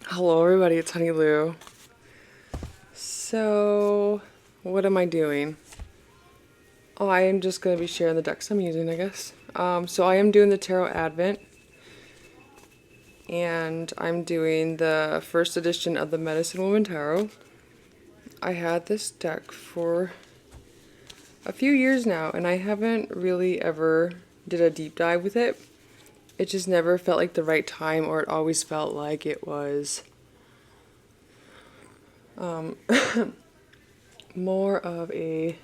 Hello everybody, it's Honey Lou. So, what am I doing? Oh, I am just going to be sharing the decks I'm using, I guess. So I am doing the Tarot Advent, and I'm doing the first edition of the Medicine Woman Tarot. I had this deck for a few years now, and I haven't really ever did a deep dive with it. It just never felt like the right time, or it always felt like it was more of a,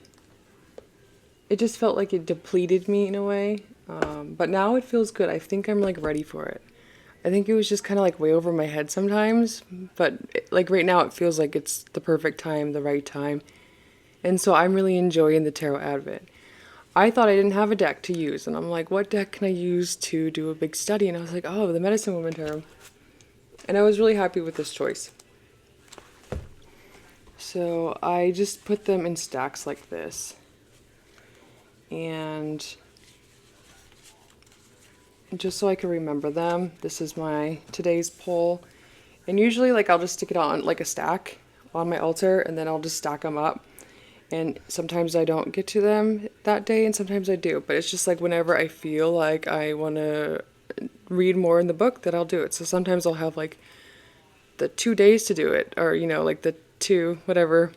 it just felt like it depleted me in a way. But now it feels good. I think I'm like ready for it. I think it was just kind of like way over my head sometimes, but like right now it feels like it's the perfect time, the right time. And so I'm really enjoying the Tarot Advent. I thought I didn't have a deck to use, and I'm like, what deck can I use to do a big study? And I was like, oh, the Medicine Woman Tarot. And I was really happy with this choice. So I just put them in stacks like this. And just so I can remember them, this is my today's pull. And usually like I'll just stick it on like a stack on my altar, and then I'll just stack them up. And sometimes I don't get to them that day, and sometimes I do. But it's just like whenever I feel like I want to read more in the book, that I'll do it. So sometimes I'll have like the 2 days to do it, or like the two, whatever.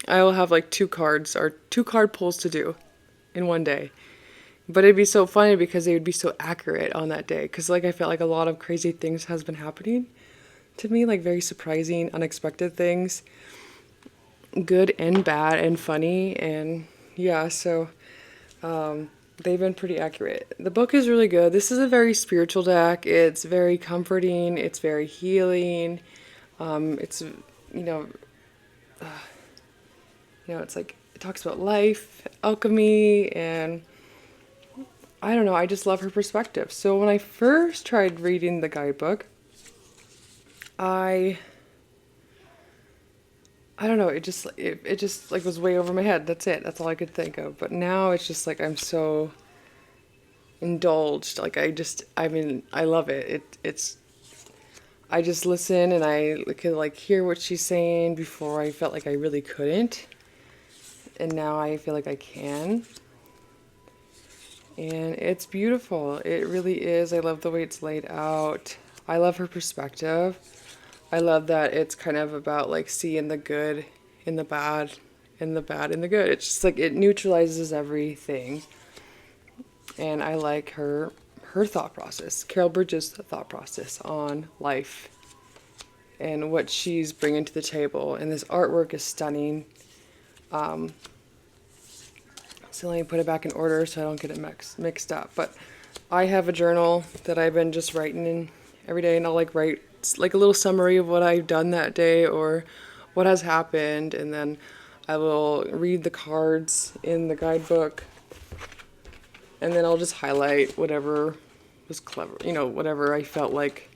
I will have like 2 cards or 2 card pulls to do in one day. But it'd be so funny because they would be so accurate on that day. Because like I felt like a lot of crazy things has been happening to me, like very surprising, unexpected things, good and bad and funny, and yeah. So they've been pretty accurate. The book is really good. This is a very spiritual deck. It's very comforting. It's very healing. It's it's like it talks about life, alchemy, and I don't know, I just love her perspective. So when I first tried reading the guidebook, I don't know, it just like was way over my head. That's it. That's all I could think of. But now it's just like I'm so indulged. Like I love it. It's I just listen, and I could like hear what she's saying. Before I felt like I really couldn't. And now I feel like I can. And it's beautiful. It really is. I love the way it's laid out. I love her perspective. I love that it's kind of about like seeing the good in the bad and the bad in the good. It's just like it neutralizes everything. And I like her thought process, Carol Bridges' thought process on life and what she's bringing to the table. And this artwork is stunning. So let me put it back in order so I don't get it mixed up. But I have a journal that I've been just writing in every day, and I'll like write like a little summary of what I've done that day or what has happened, and then I will read the cards in the guidebook, and then I'll just highlight whatever was clever, whatever I felt like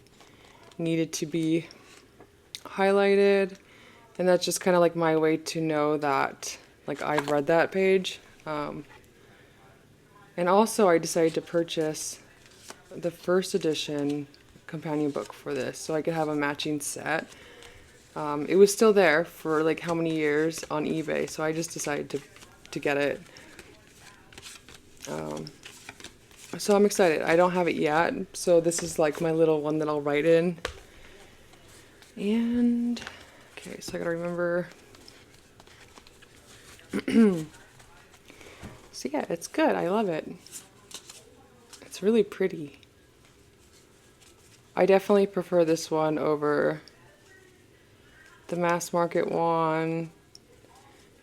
needed to be highlighted. And that's just kind of like my way to know that like I've read that page. And also I decided to purchase the first edition companion book for this so I could have a matching set. It was still there for like how many years on eBay, so I just decided to get it. So I'm excited. I don't have it yet, so this is like my little one that I'll write in. And okay, so I gotta remember. So yeah, it's good. I love it. It's really pretty. I definitely prefer this one over the mass market one.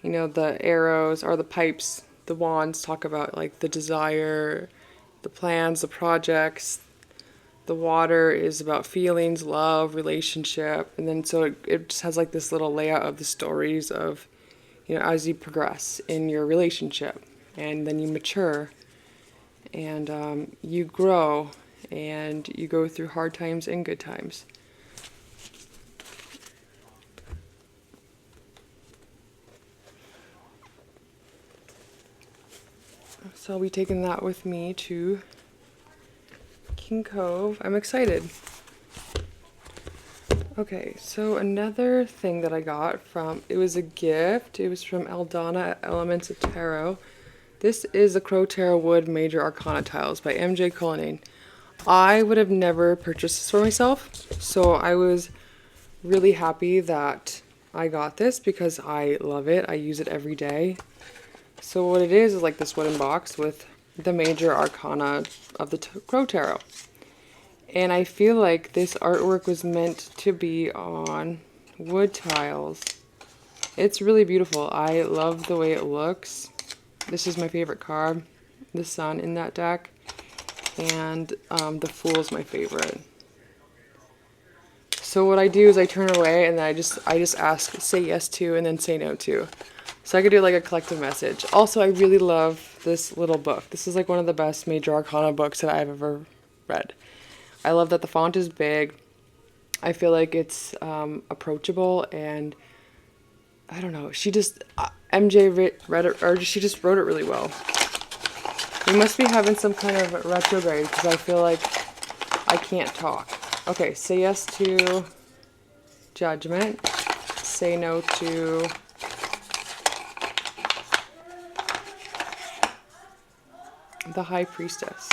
The arrows or the pipes, the wands talk about like the desire, the plans, the projects. The water is about feelings, love, relationship. And then so it just has like this little layout of the stories of, as you progress in your relationship. And then you mature, and you grow, and you go through hard times and good times. So I'll be taking that with me to King Cove. I'm excited. Okay, so another thing that I got from, it was a gift. It was from Eldana Elements of Tarot. This is the Crow Tarot Wood Major Arcana Tiles by MJ Cullinane. I would have never purchased this for myself, so I was really happy that I got this because I love it. I use it every day. So what it is like this wooden box with the major arcana of the Crow Tarot. And I feel like this artwork was meant to be on wood tiles. It's really beautiful. I love the way it looks. This is my favorite card, the Sun in that deck. And the Fool is my favorite. So what I do is I turn away and then I just ask, say yes to, and then say no to. So I could do like a collective message. Also, I really love this little book. This is like one of the best major arcana books that I've ever read. I love that the font is big. I feel like it's approachable, and I don't know. She just MJ read it, or she just wrote it really well. We must be having some kind of retrograde because I feel like I can't talk. Okay, say yes to judgment. Say no to the High Priestess.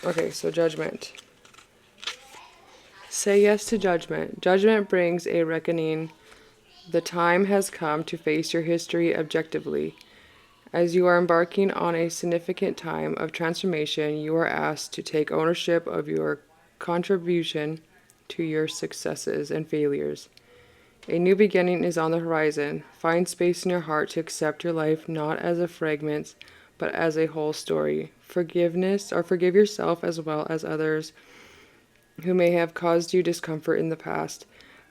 Okay, so judgment. Say yes to judgment. Judgment brings a reckoning. The time has come to face your history objectively. As you are embarking on a significant time of transformation, you are asked to take ownership of your contribution to your successes and failures. A new beginning is on the horizon. Find space in your heart to accept your life not as a fragment, but as a whole story. Forgiveness, or forgive yourself as well as others who may have caused you discomfort in the past,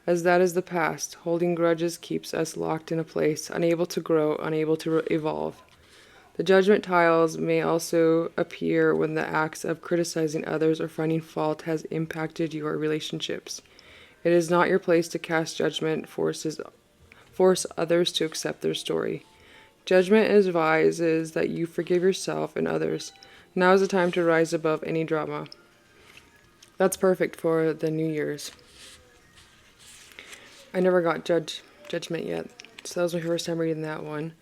as that is the past. Holding grudges keeps us locked in a place, unable to grow, unable to evolve. The judgment tiles may also appear when the acts of criticizing others or finding fault has impacted your relationships. It is not your place to cast judgment, force others to accept their story. Judgment advises that you forgive yourself and others. Now is the time to rise above any drama. That's perfect for the New Year's. I never got judgment yet, so that was my first time reading that one.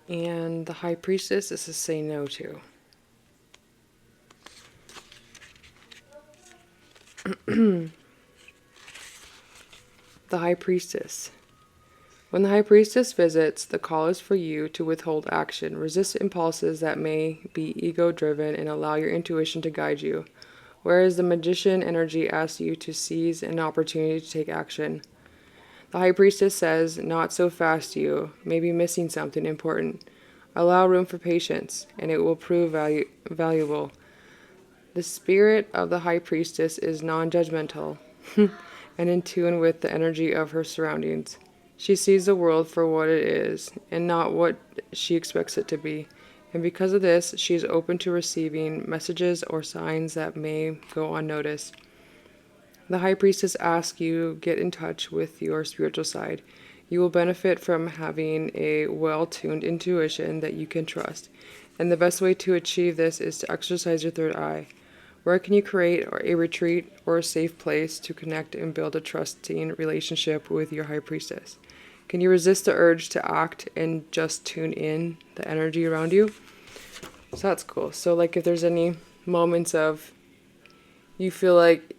And the High Priestess, this is say no to. The High Priestess. When the High Priestess visits, the call is for you to withhold action, resist impulses that may be ego-driven, and allow your intuition to guide you. Whereas the Magician energy asks you to seize an opportunity to take action. The High Priestess says, not so fast, you may be missing something important. Allow room for patience, and it will prove valuable. The spirit of the High Priestess is non-judgmental and in tune with the energy of her surroundings. She sees the world for what it is and not what she expects it to be. And because of this, she is open to receiving messages or signs that may go unnoticed. The High Priestess asks you get in touch with your spiritual side. You will benefit from having a well-tuned intuition that you can trust. And the best way to achieve this is to exercise your third eye. Where can you create a retreat or a safe place to connect and build a trusting relationship with your High Priestess? Can you resist the urge to act and just tune in the energy around you? So that's cool. So like if there's any moments of you feel like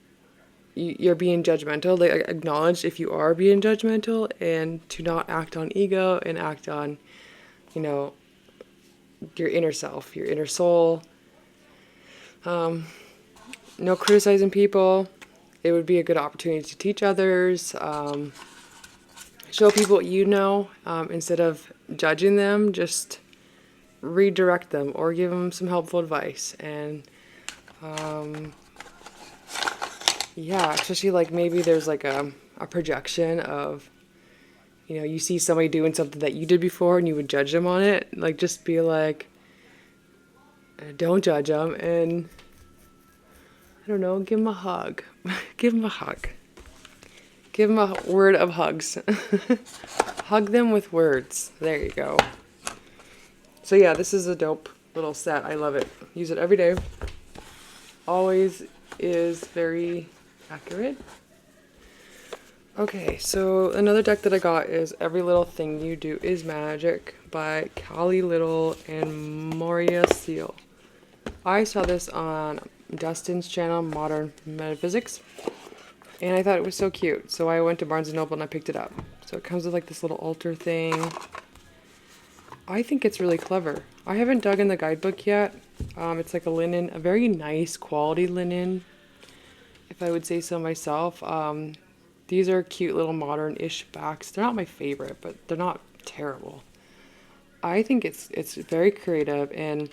you're being judgmental, like acknowledge if you are being judgmental and to not act on ego and act on, your inner self, your inner soul. No criticizing people. It would be a good opportunity to teach others. Show people what you know instead of judging them. Just redirect them or give them some helpful advice. And yeah, especially like maybe there's like a projection of, you see somebody doing something that you did before and you would judge them on it. Like just be like, don't judge them and I don't know, give them a hug. Give them a hug. Give them a word of hugs. Hug them with words. There you go. So yeah, this is a dope little set. I love it. Use it every day. Always is very accurate. Okay, so another deck that I got is Every Little Thing You Do Is Magic by Callie Little and Moria Seal. I saw this on Dustin's channel, Modern Metaphysics, and I thought it was so cute. So I went to Barnes & Noble and I picked it up. So it comes with like this little altar thing. I think it's really clever. I haven't dug in the guidebook yet. It's like a linen, a very nice quality linen, if I would say so myself. These are cute little modern-ish backs. They're not my favorite, but they're not terrible. I think it's very creative and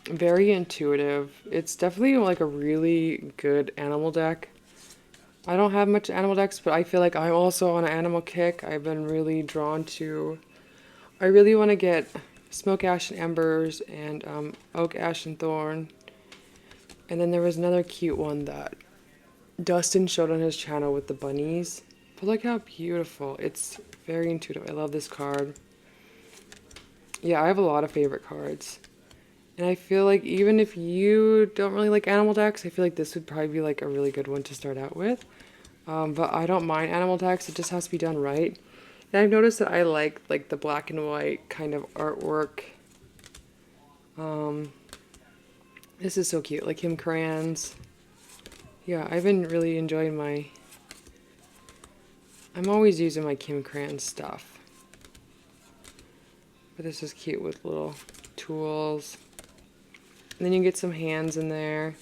very intuitive. It's definitely like a really good animal deck. I don't have much animal decks, but I feel like I'm also on an animal kick. I've been really drawn to... I really want to get Smoke Ash and Embers and Oak Ash and Thorn. And then there was another cute one that Dustin showed on his channel with the bunnies. But look how beautiful. It's very intuitive. I love this card. Yeah, I have a lot of favorite cards. And I feel like even if you don't really like animal decks, I feel like this would probably be like a really good one to start out with. But I don't mind animal decks. It just has to be done right. And I've noticed that I like the black and white kind of artwork. This is so cute. Like Kim Crayons. Yeah, I've been really enjoying my... I'm always using my Kim Crayon stuff. But this is cute with little tools. And then you get some hands in there.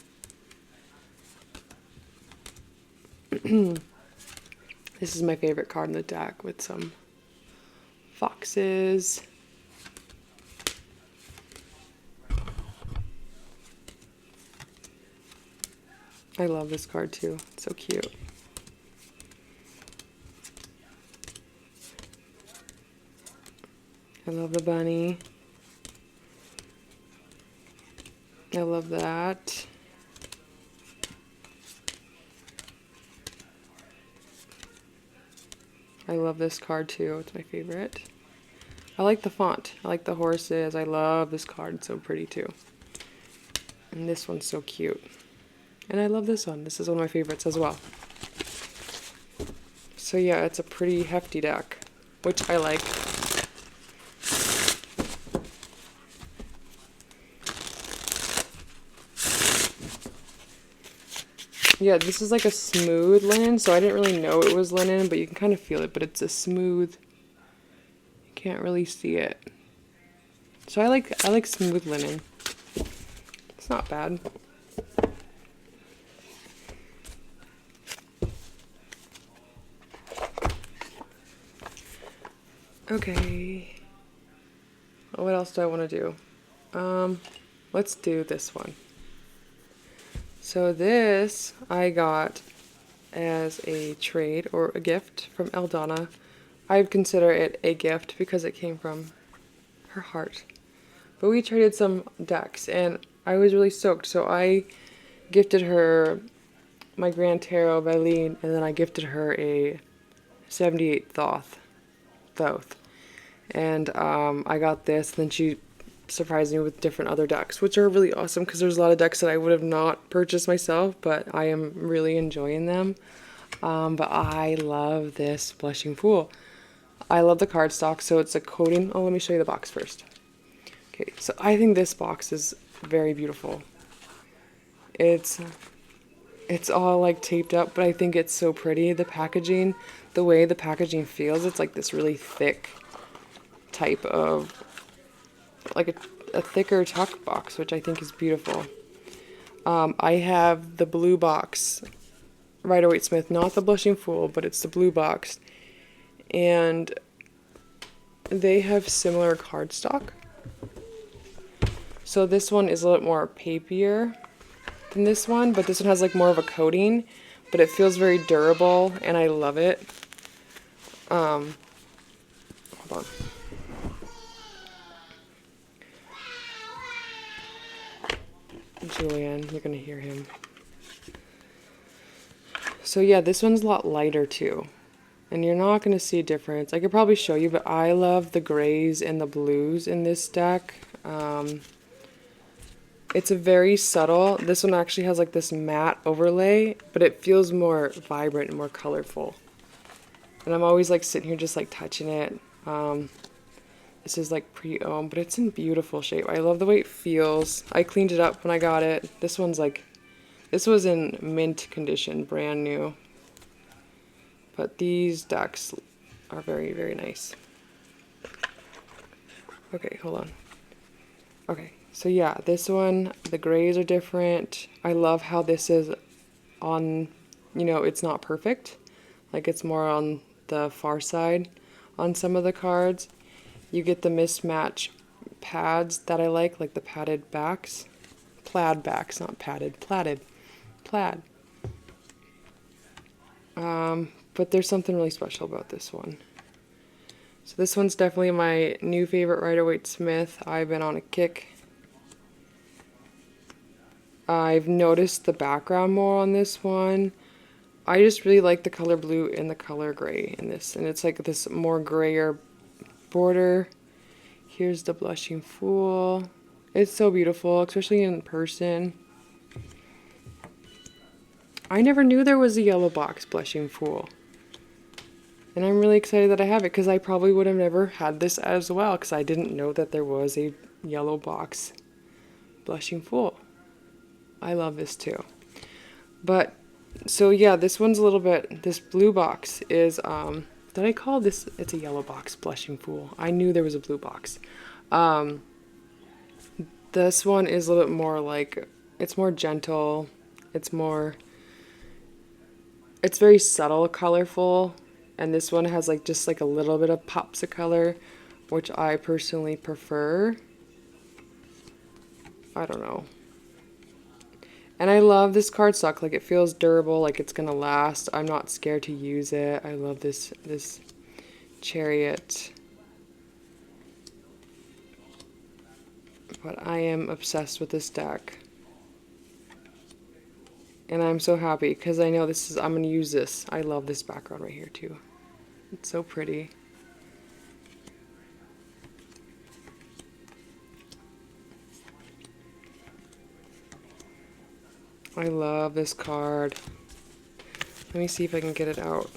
This is my favorite card in the deck with some foxes. I love this card too. It's so cute. I love the bunny. I love that. I love this card too. It's my favorite. I like the font. I like the horses. I love this card. It's so pretty too. And this one's so cute. And I love this one. This is one of my favorites as well. So yeah, it's a pretty hefty deck, which I like. Yeah, this is like a smooth linen, so I didn't really know it was linen, but you can kind of feel it, but it's a smooth, you can't really see it. So I like smooth linen. It's not bad. Okay. What else do I want to do? Let's do this one. So this I got as a trade or a gift from Eldana. I would consider it a gift because it came from her heart. But we traded some decks and I was really stoked. So I gifted her my Grand Tarot by Lean, and then I gifted her a 78 Thoth. And I got this, and then she surprised me with different other decks, which are really awesome because there's a lot of decks that I would have not purchased myself, but I am really enjoying them. But I love this Blushing Fool. I love the cardstock, so it's a coating. Oh, let me show you the box first. Okay, so I think this box is very beautiful. It's all like taped up, but I think it's so pretty. The packaging, the way the packaging feels, it's like this really thick type of, like a thicker tuck box, which I think is beautiful. I have the blue box, Waite Smith, not the Blushing Fool, but it's the blue box. And they have similar cardstock. So this one is a little more papier than this one, but this one has like more of a coating, but it feels very durable, and I love it. Hold on. Julian, you're gonna hear him. So yeah, this one's a lot lighter too, and you're not gonna see a difference. I could probably show you, but I love the grays and the blues in this deck. It's a very subtle. This one actually has like this matte overlay, but it feels more vibrant and more colorful. And I'm always like sitting here just like touching it. This is like pre-owned, but it's in beautiful shape. I love the way it feels. I cleaned it up when I got it. This one's like, this was in mint condition, brand new. But these decks are very, very nice. Okay, hold on. Okay, so yeah, this one, the grays are different. I love how this is on, you know, it's not perfect. Like it's more on the far side on some of the cards. You get the mismatch pads that I like the padded backs. Plaid backs, not padded, plaid. But there's something really special about this one. So this one's definitely my new favorite writer, Waite Smith. I've been on a kick. I've noticed the background more on this one. I just really like the color blue and the color gray in this. And it's like this more grayer border. Here's the Blushing Fool. It's so beautiful, especially in person. I never knew there was a yellow box Blushing Fool. And I'm really excited that I have it because I probably would have never had this as well because I didn't know that there was a yellow box Blushing Fool. I love this too. But, so yeah, this one's a little bit, this blue box is, did I call this, it's a yellow box Blushing Fool. I knew there was a blue box. This one is a little bit more like, it's more gentle. It's very subtle, colorful. And this one has like just like a little bit of pops of color, which I personally prefer. I don't know. And I love this cardstock. Like it feels durable, like it's gonna last. I'm not scared to use it. I love this Chariot. But I am obsessed with this deck. And I'm so happy because I know I'm gonna use this. I love this background right here too. It's so pretty. I love this card. Let me see if I can get it out.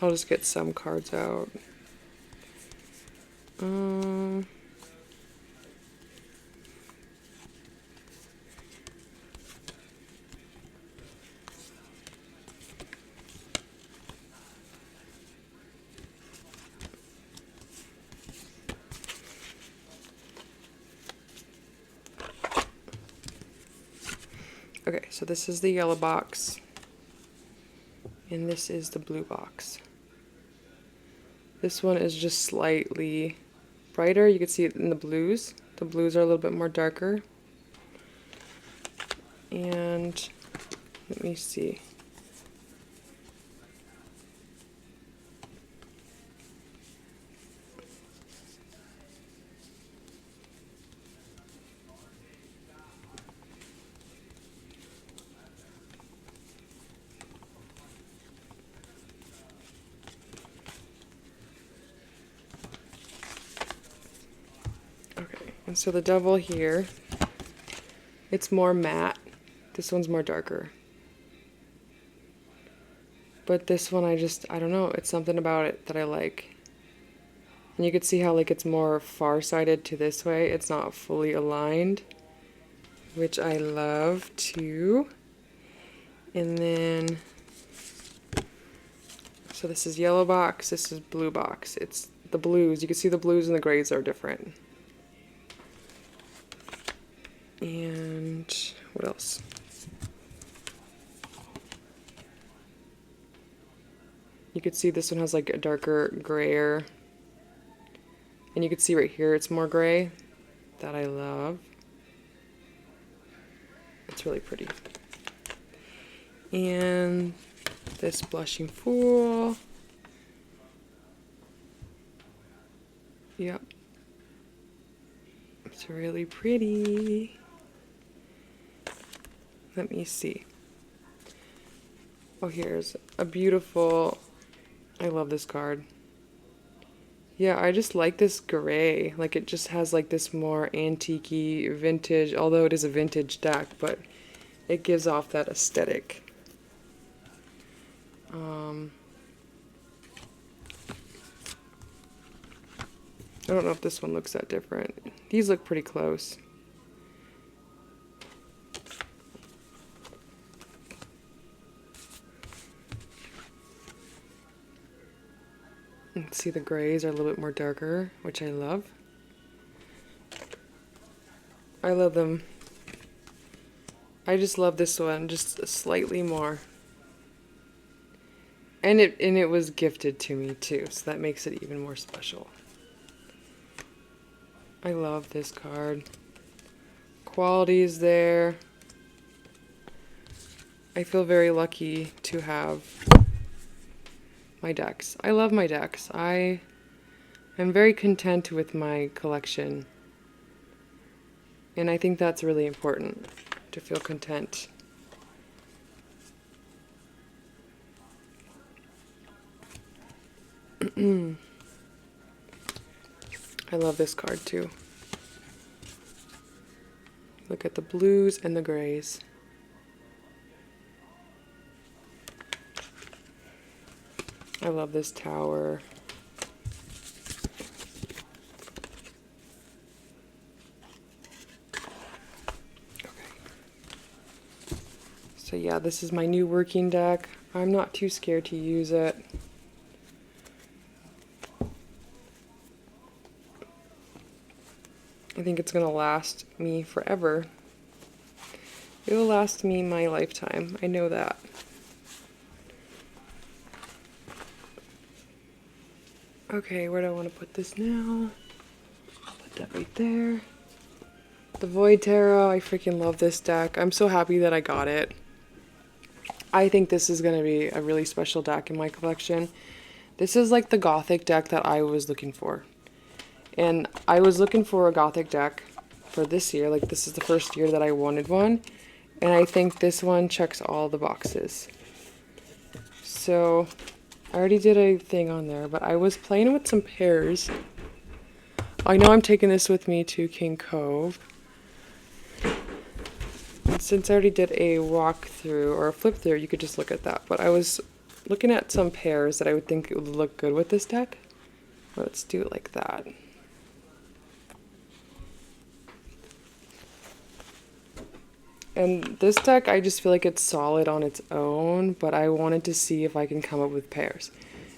I'll just get some cards out. Okay, so this is the yellow box, and this is the blue box. This one is just slightly brighter. You can see it in the blues. The blues are a little bit more darker. And let me see. And so the Devil here, it's more matte. This one's more darker. But this one I don't know, it's something about it that I like. And you can see how like it's more far-sided to this way. It's not fully aligned, which I love too. And then, so this is yellow box, this is blue box. It's the blues. You can see the blues and the grays are different. And what else? You could see this one has like a darker grayer. And you can see right here it's more gray. That I love. It's really pretty. And this Blushing Fool. Yep. It's really pretty. Let me see. Oh, here's a beautiful, I love this card. Yeah, I just like this gray. Like it just has like this more antique-y, vintage, although it is a vintage deck, but it gives off that aesthetic. I don't know if this one looks that different. These look pretty close. See, the grays are a little bit more darker, which I love. I love them. I just love this one just slightly more. And it was gifted to me too, so that makes it even more special. I love this card. Quality is there. I feel very lucky to have my decks. I love my decks. I am very content with my collection. And I think that's really important, to feel content. I love this card too. Look at the blues and the grays. I love this tower. Okay. So yeah, this is my new working deck. I'm not too scared to use it. I think it's gonna last me forever. It will last me my lifetime. I know that. Okay, where do I want to put this now? Put that right there. The Void Tarot, I freaking love this deck. I'm so happy that I got it. I think this is going to be a really special deck in my collection. This is like the Gothic deck that I was looking for. And I was looking for a Gothic deck for this year. Like, this is the first year that I wanted one. And I think this one checks all the boxes. So, I already did a thing on there, but I was playing with some pairs. I know I'm taking this with me to King Cove. And since I already did a walkthrough or a flip through, you could just look at that. But I was looking at some pairs that I would think would look good with this deck. Let's do it like that. And this deck, I just feel like it's solid on its own, but I wanted to see if I can come up with pairs.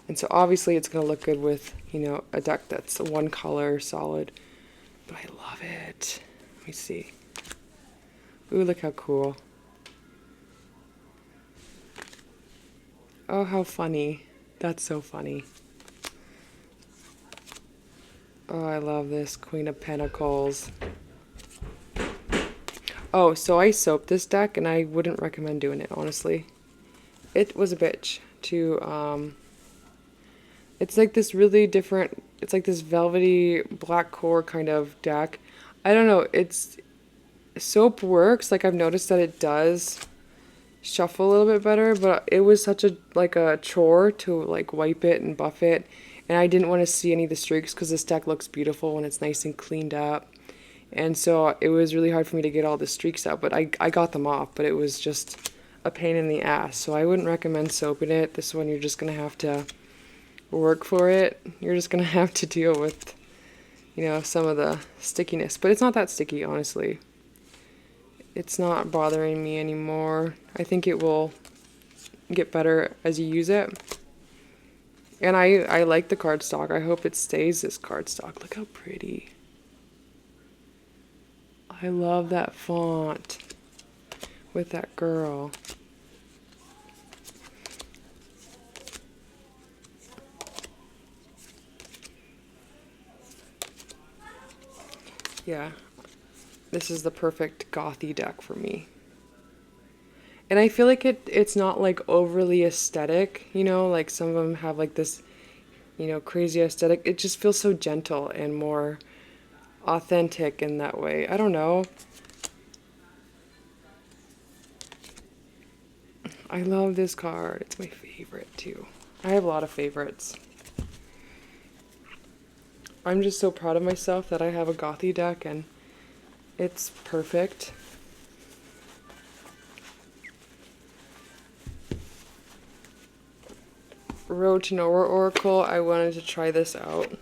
And so obviously it's going to look good with, you know, a deck that's one color solid. But I love it. Let me see. Ooh, look how cool. Oh, how funny. That's so funny. Oh, I love this Queen of Pentacles. Oh, so I soaped this deck, and I wouldn't recommend doing it, honestly. It was a bitch to, it's like this really different, it's like this velvety black core kind of deck. I don't know, soap works, like I've noticed that it does shuffle a little bit better, but it was such a, like a chore to like wipe it and buff it, and I didn't want to see any of the streaks because this deck looks beautiful when it's nice and cleaned up. And so it was really hard for me to get all the streaks out, but I got them off, but it was just a pain in the ass. So I wouldn't recommend soaping it. This one, you're just going to have to work for it. You're just going to have to deal with, you know, some of the stickiness. But it's not that sticky, honestly. It's not bothering me anymore. I think it will get better as you use it. And I like the cardstock. I hope it stays this cardstock. Look how pretty. I love that font with that girl. Yeah, this is the perfect gothy deck for me. And I feel like it's not like overly aesthetic, you know, like some of them have like this, you know, crazy aesthetic. It just feels so gentle and more authentic in that way. I don't know. I love this card. It's my favorite too. I have a lot of favorites. I'm just so proud of myself that I have a Gothy deck and it's perfect. Road to Nowhere Oracle, I wanted to try this out.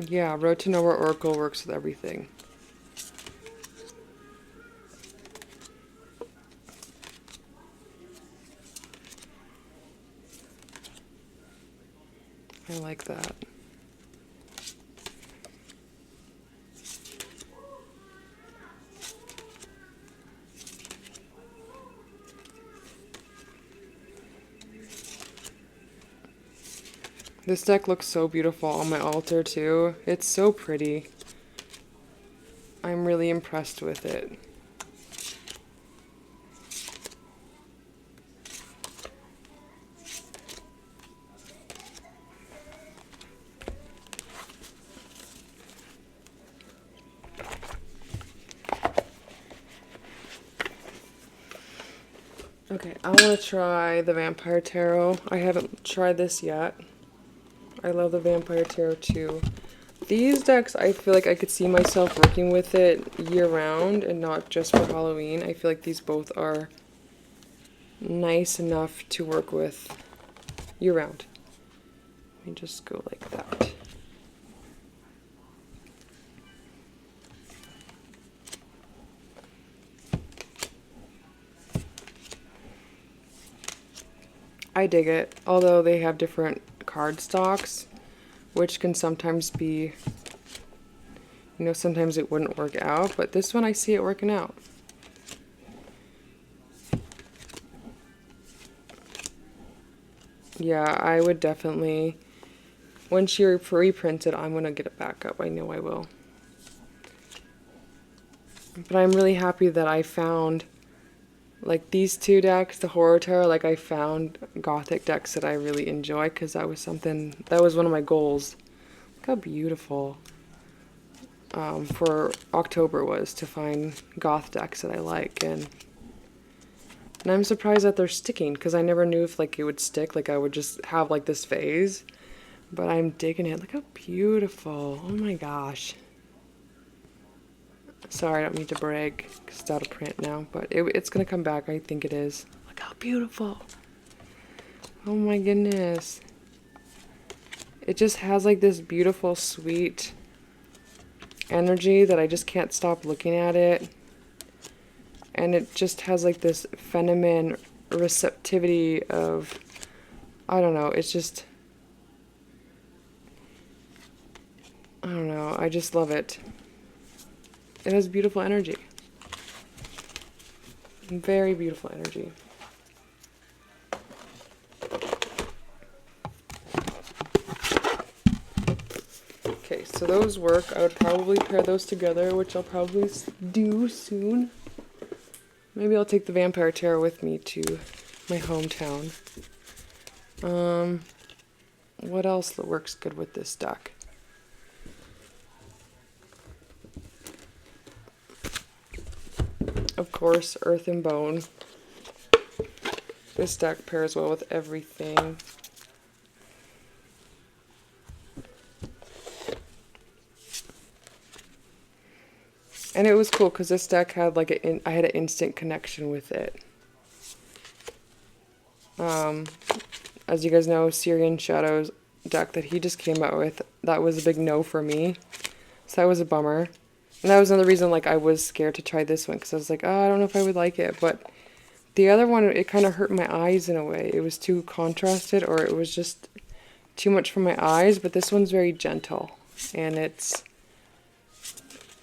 Yeah, Road to Nowhere Oracle works with everything. I like that. This deck looks so beautiful on my altar too. It's so pretty. I'm really impressed with it. Okay, I want to try the Vampire Tarot. I haven't tried this yet. I love the Vampire Tarot too. These decks, I feel like I could see myself working with it year-round and not just for Halloween. I feel like these both are nice enough to work with year-round. Let me just go like that. I dig it, although they have different card stocks, which can sometimes be, you know, sometimes it wouldn't work out, but this one I see it working out. Yeah, I would definitely, when she reprints it, I'm going to get it back up. I know I will. But I'm really happy that I found, like, these two decks, the Horror Tarot, like, I found Gothic decks that I really enjoy, because that was something, that was one of my goals. Look how beautiful for October was, to find Goth decks that I like, and I'm surprised that they're sticking, because I never knew if, like, it would stick, like, I would just have, like, this phase, but I'm digging it. Look how beautiful. Oh my gosh. Sorry, I don't mean to brag, because it's out of print now, but it's going to come back. I think it is. Look how beautiful. Oh my goodness. It just has like this beautiful, sweet energy that I just can't stop looking at it. And it just has like this feminine receptivity of, I don't know, it's just, I don't know, I just love it. It has beautiful energy. Very beautiful energy. Okay, so those work. I would probably pair those together, which I'll probably do soon. Maybe I'll take the Vampire Tarot with me to my hometown. What else works good with this deck? Of course, Earth and Bone. This deck pairs well with everything. And it was cool because this deck had like I had an instant connection with it. As you guys know, Syrian Shadows deck that he just came out with, that was a big no for me. So that was a bummer. And that was another reason, like, I was scared to try this one, because I was like, oh, I don't know if I would like it. But the other one, it kind of hurt my eyes in a way. It was too contrasted, or it was just too much for my eyes. But this one's very gentle, and it's,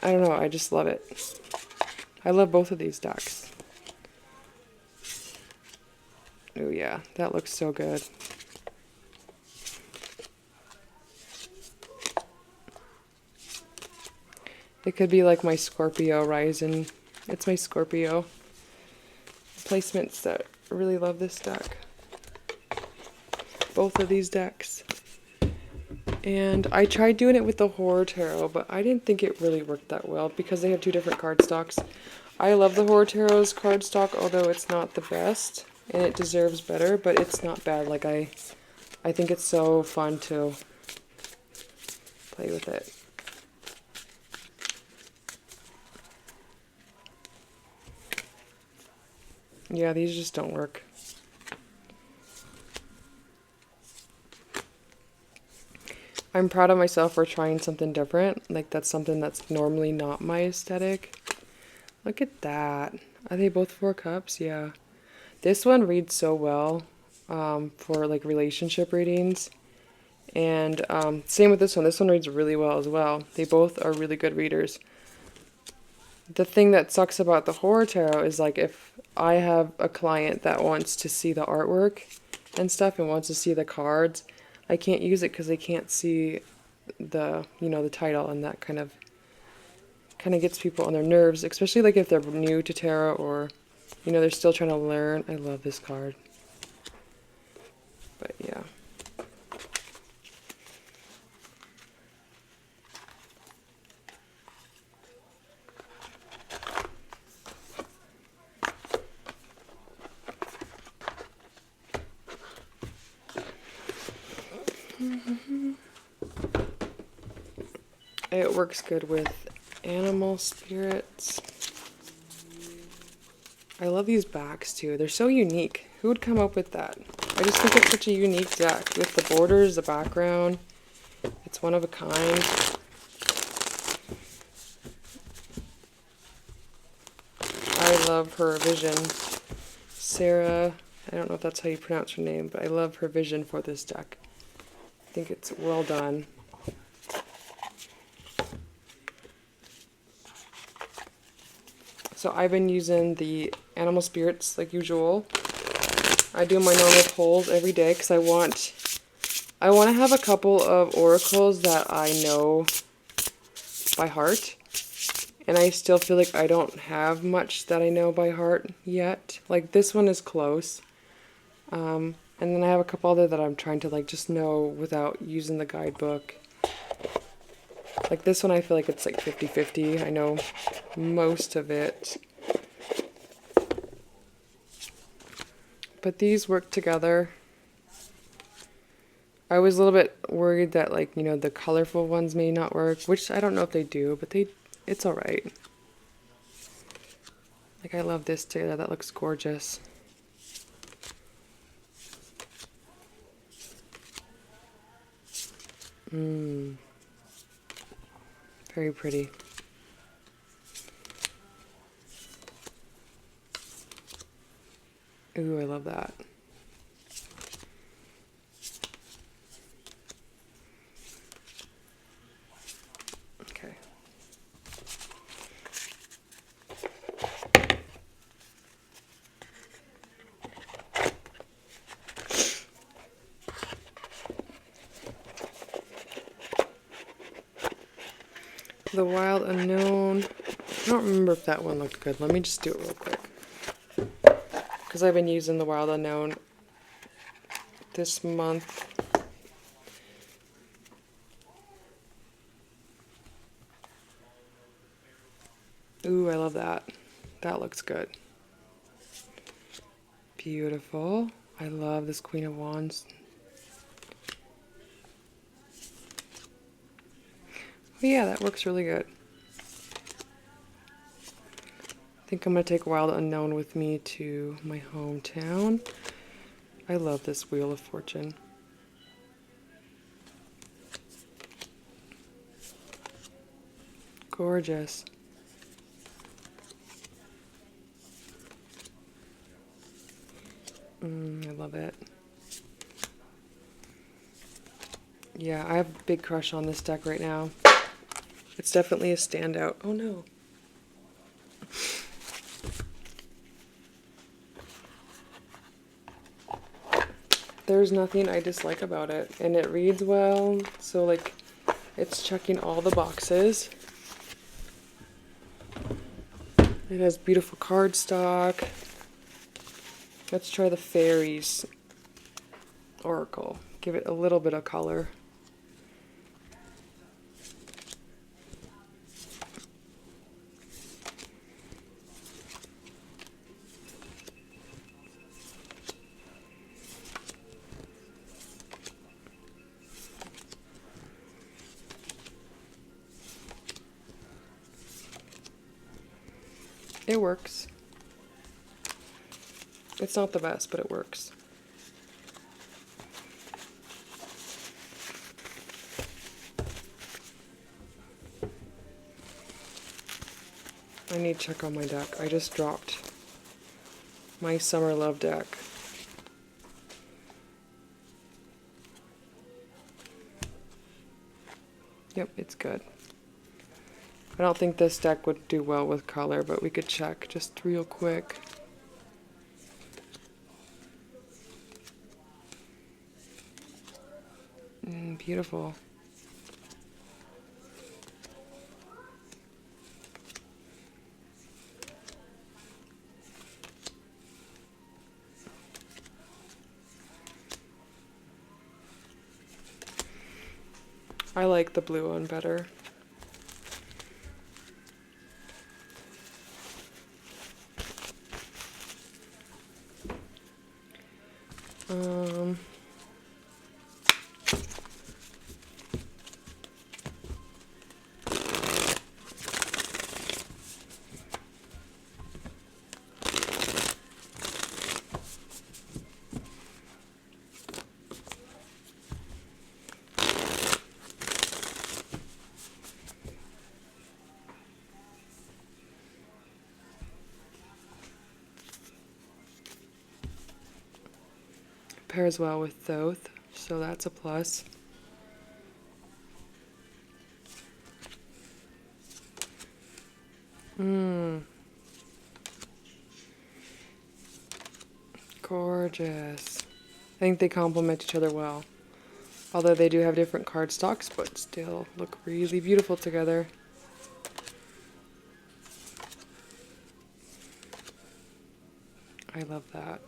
I don't know, I just love it. I love both of these decks. Oh yeah, that looks so good. It could be like my Scorpio rising. It's my Scorpio placements that really love this deck. Both of these decks. And I tried doing it with the Horror Tarot, but I didn't think it really worked that well because they have two different cardstocks. I love the Horror Tarot's cardstock, although it's not the best, and it deserves better, but it's not bad. Like I think it's so fun to play with it. Yeah, these just don't work. I'm proud of myself for trying something different. Like, that's something that's normally not my aesthetic. Look at that. Are they both 4 cups? Yeah. This one reads so well for, like, relationship readings. And same with this one. This one reads really well as well. They both are really good readers. The thing that sucks about the Horror Tarot is, like, if I have a client that wants to see the artwork and stuff and wants to see the cards, I can't use it because they can't see the, you know, the title, and that kind of gets people on their nerves, especially like if they're new to tarot or, you know, they're still trying to learn. I love this card. But yeah. It works good with animal spirits. I love these backs too. They're so unique. Who would come up with that? I just think it's such a unique deck with the borders, the background. It's one of a kind. I love her vision. Sarah, I don't know if that's how you pronounce her name, but I love her vision for this deck. I think it's well done. So I've been using the animal spirits like usual. I do my normal pulls every day because I want to have a couple of oracles that I know by heart. And I still feel like I don't have much that I know by heart yet. Like this one is close. And then I have a couple other that I'm trying to like just know without using the guidebook. Like this one I feel like it's like 50-50. I know most of it. But these work together. I was a little bit worried that, like, you know, the colorful ones may not work, which I don't know if they do, but it's alright. Like, I love this together. That looks gorgeous. Very pretty. Ooh, I love that. Okay. The Wild Unknown. I don't remember if that one looked good. Let me just do it real quick. Because I've been using the Wild Unknown this month. Ooh, I love that. That looks good. Beautiful. I love this Queen of Wands. Oh yeah, that works really good. I think I'm going to take Wild Unknown with me to my hometown. I love this Wheel of Fortune. Gorgeous. I love it. Yeah, I have a big crush on this deck right now. It's definitely a standout. Oh no. There's nothing I dislike about it, and it reads well, so like it's checking all the boxes. It has beautiful cardstock. Let's try the Fairies Oracle. Give it a little bit of color. It works. It's not the best, but it works. I need to check on my deck. I just dropped my Summer Love deck. Yep, it's good. I don't think this deck would do well with color, but we could check just real quick. Beautiful. I like the blue one better. Pairs well with Thoth, so that's a plus. Gorgeous. I think they complement each other well. Although they do have different card stocks, but still look really beautiful together. I love that.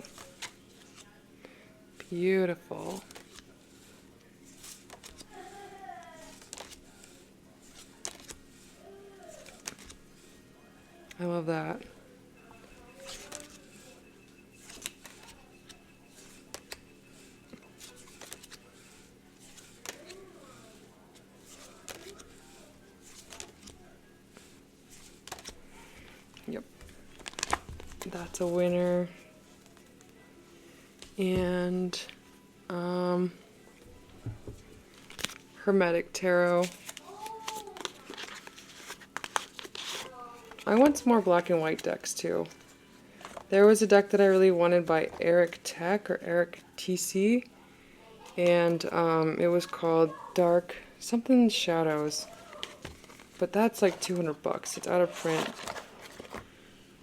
Beautiful. I love that. Yep. That's a winner. And Hermetic Tarot. I want some more black and white decks too. There was a deck that I really wanted by Eric Tech or Eric TC, and it was called Dark something Shadows, but that's like 200 bucks. It's out of print.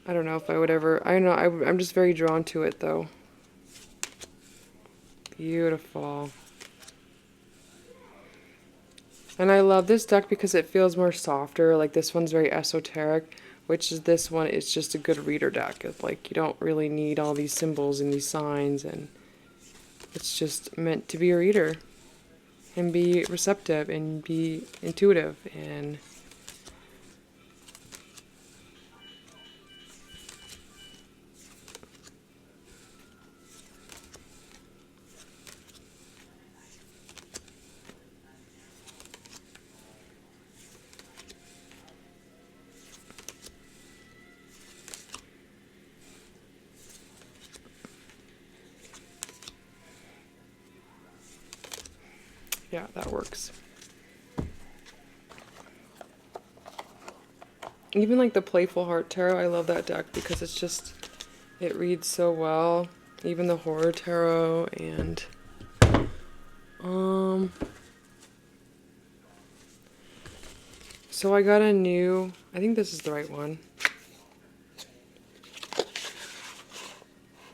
I don't know if I would ever. I don't know. I'm just very drawn to it though. Beautiful. And I love this deck because it feels more softer. Like this one's very esoteric, which is this one is just a good reader deck. It's like you don't really need all these symbols and these signs, and it's just meant to be a reader and be receptive and be intuitive and yeah, that works. Even like the Playful Heart Tarot, I love that deck because it's just, it reads so well. Even the Horror Tarot and So I got a new, I think this is the right one.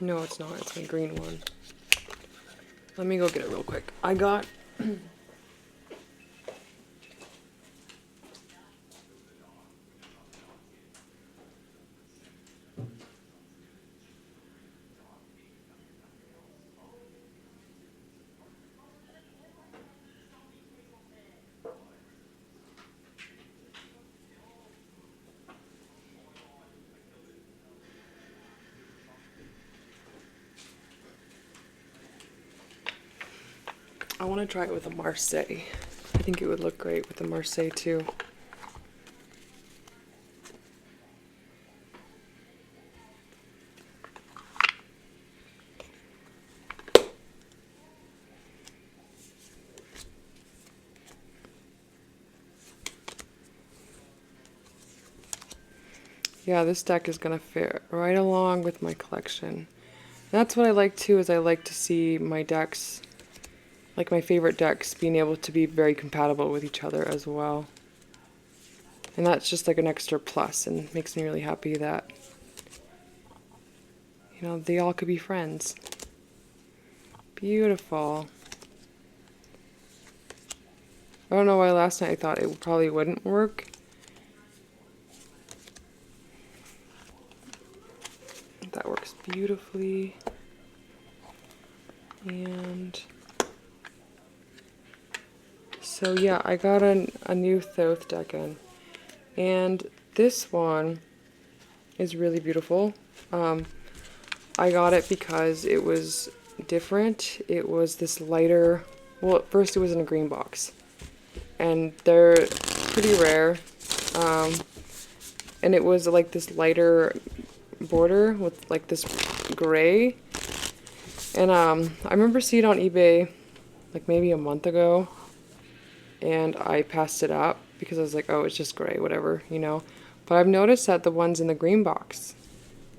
No, it's not. It's my green one. Let me go get it real quick. I got... I want to try it with a Marseille. I think it would look great with the Marseille too. Yeah, this deck is going to fit right along with my collection. That's what I like too, is I like to see my decks, like my favorite decks, being able to be very compatible with each other as well. And that's just like an extra plus and makes me really happy that, you know, they all could be friends. Beautiful. I don't know why last night I thought it probably wouldn't work. That works beautifully. And so yeah, I got a new Thoth deck in. And this one is really beautiful. I got it because it was different. It was this lighter, well, at first it was in a green box. And they're pretty rare. And it was like this lighter border with like this gray. And I remember seeing it on eBay like maybe a month ago. And I passed it up because I was like, oh, it's just gray, whatever, you know. But I've noticed that the ones in the green box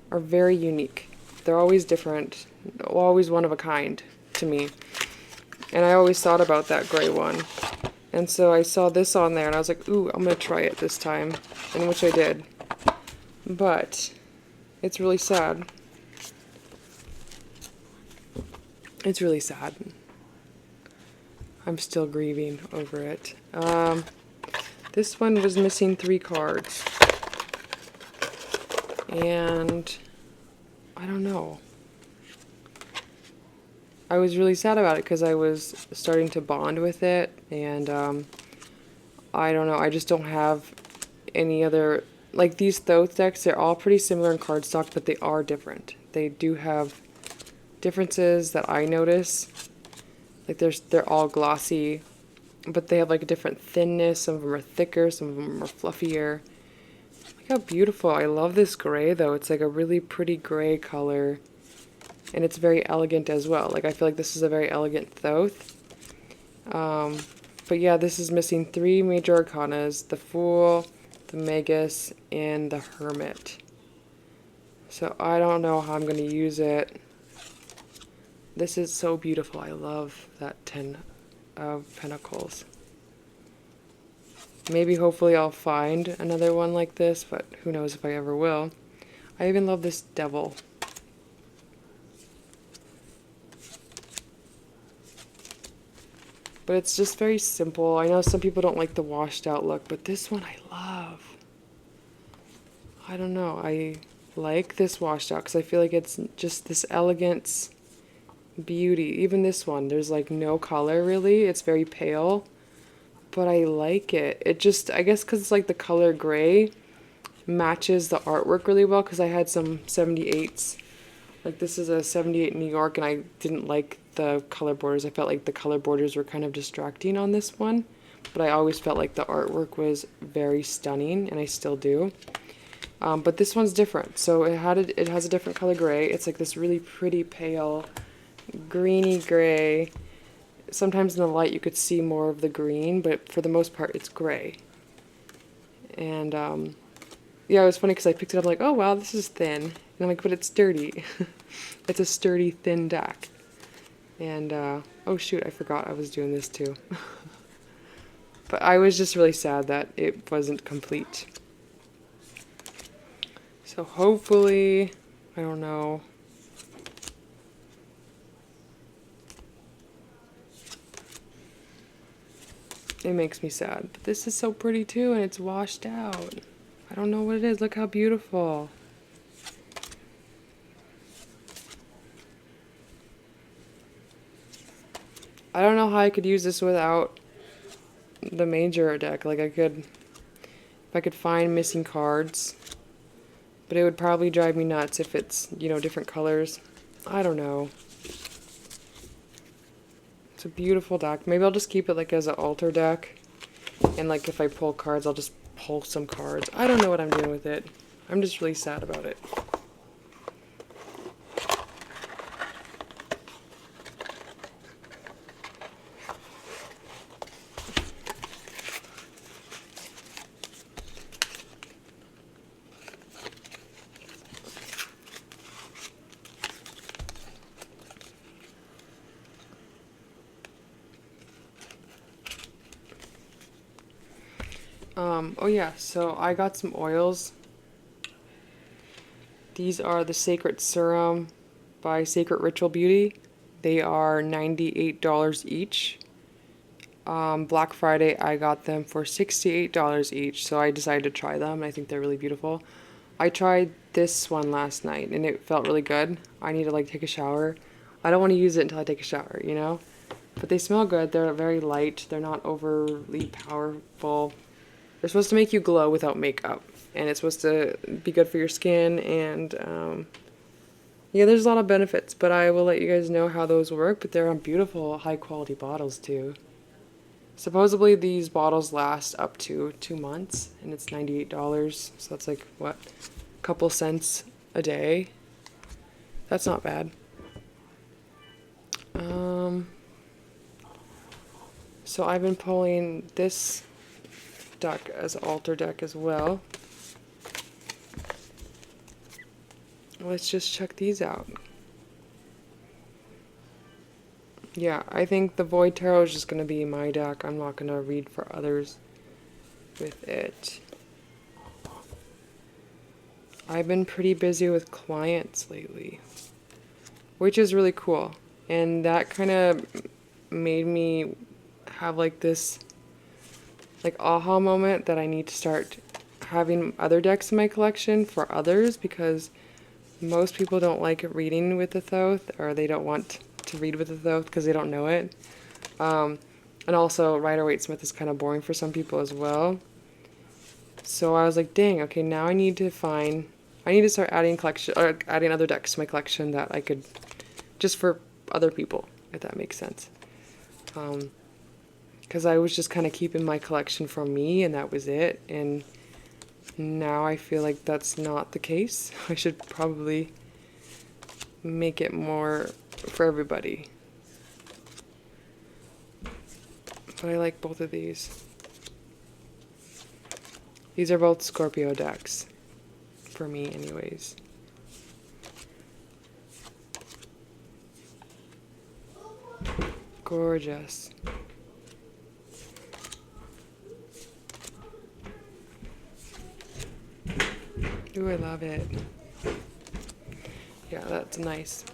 are very unique. They're always different, always one of a kind to me. And I always thought about that gray one. And so I saw this on there and I was like, ooh, I'm going to try it this time. And which I did. But it's really sad. It's really sad. I'm still grieving over it. This one was missing 3 cards. And I don't know. I was really sad about it because I was starting to bond with it. And I don't know. I just don't have any other... Like these Thoth decks, they're all pretty similar in cardstock, but they are different. They do have differences that I notice. Like they're all glossy, but they have like a different thinness. Some of them are thicker, some of them are fluffier. Look how beautiful. I love this gray though. It's like a really pretty gray color. And it's very elegant as well. Like I feel like this is a very elegant Thoth. But yeah, this is missing 3 major arcanas. The Fool, the Magus, and the Hermit. So I don't know how I'm going to use it. This is so beautiful. I love that 10 of Pentacles. Maybe hopefully I'll find another one like this, but who knows if I ever will. I even love this Devil. But it's just very simple. I know some people don't like the washed out look, but this one I love. I don't know. I like this washed out because I feel like it's just this elegance, beauty. Even this one, there's like no color really. It's very pale, but I like it. It just, I guess because it's like the color gray matches the artwork really well, because I had some 78s. Like this is a 78 New York and I didn't like the color borders. I felt like the color borders were kind of distracting on this one, but I always felt like the artwork was very stunning, and I still do. But this one's different. So it has a different color gray. It's like this really pretty pale greeny gray. Sometimes in the light you could see more of the green, but for the most part it's gray. And yeah, it was funny because I picked it up like, oh wow, this is thin. And I'm like, but it's sturdy. It's a sturdy, thin deck. And oh shoot, I forgot I was doing this too. But I was just really sad that it wasn't complete. So hopefully, I don't know. It makes me sad. But this is so pretty too, and it's washed out. I don't know what it is. Look how beautiful. I don't know how I could use this without the major deck. Like if I could find missing cards, but it would probably drive me nuts if it's, you know, different colors. I don't know. It's a beautiful deck. Maybe I'll just keep it like as an altar deck, and like if I pull cards, I'll just pull some cards. I don't know what I'm doing with it. I'm just really sad about it. Oh yeah, so I got some oils. These are the Sacred Serum by Sacred Ritual Beauty. They are $98 each. Black Friday I got them for $68 each, so I decided to try them. I think they're really beautiful. I tried this one last night and it felt really good. I need to like take a shower. I don't want to use it until I take a shower, you know? But they smell good. They're very light. They're not overly powerful. They're supposed to make you glow without makeup, and it's supposed to be good for your skin, and yeah, there's a lot of benefits, but I will let you guys know how those work. But they're on beautiful, high-quality bottles, too. Supposedly, these bottles last up to 2 months, and it's $98, so that's like, what, a couple cents a day? That's not bad. So I've been pulling this deck as an altar deck as well. Let's just check these out. Yeah, I think the Void Tarot is just going to be my deck. I'm not going to read for others with it. I've been pretty busy with clients lately, which is really cool. And that kind of made me have like this like aha moment that I need to start having other decks in my collection for others, because most people don't like reading with the Thoth, or they don't want to read with the Thoth because they don't know it. And also Waite Smith is kind of boring for some people as well. So I was like, dang, okay, now I need to start adding adding other decks to my collection that I could, just for other people, if that makes sense. Because I was just kind of keeping my collection for me, and that was it. And now I feel like that's not the case. I should probably make it more for everybody. But I like both of these. These are both Scorpio decks, for me anyways. Gorgeous. Ooh, I love it. Yeah, that's nice.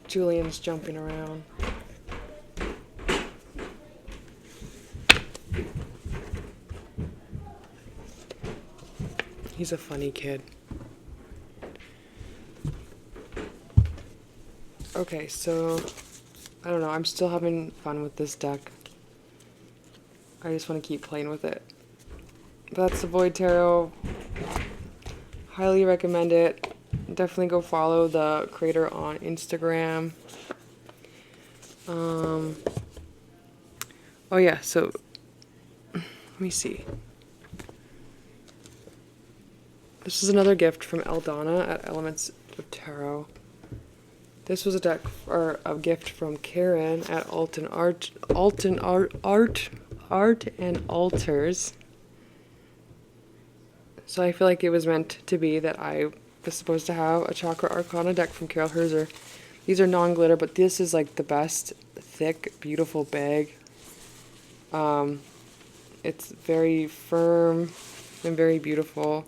Julian's jumping around. He's a funny kid. Okay, so I don't know, I'm still having fun with this deck. I just want to keep playing with it. That's the Void Tarot. Highly recommend it. Definitely go follow the creator on Instagram. Oh yeah, so let me see. This is another gift from Eldana at Elements of Tarot. This was a deck or a gift from Karen at Alton Art and Altars. So I feel like it was meant to be that I was supposed to have a Chakra Arcana deck from Carol Herzer. These are non-glitter, but this is like the best thick, beautiful bag. It's very firm and very beautiful.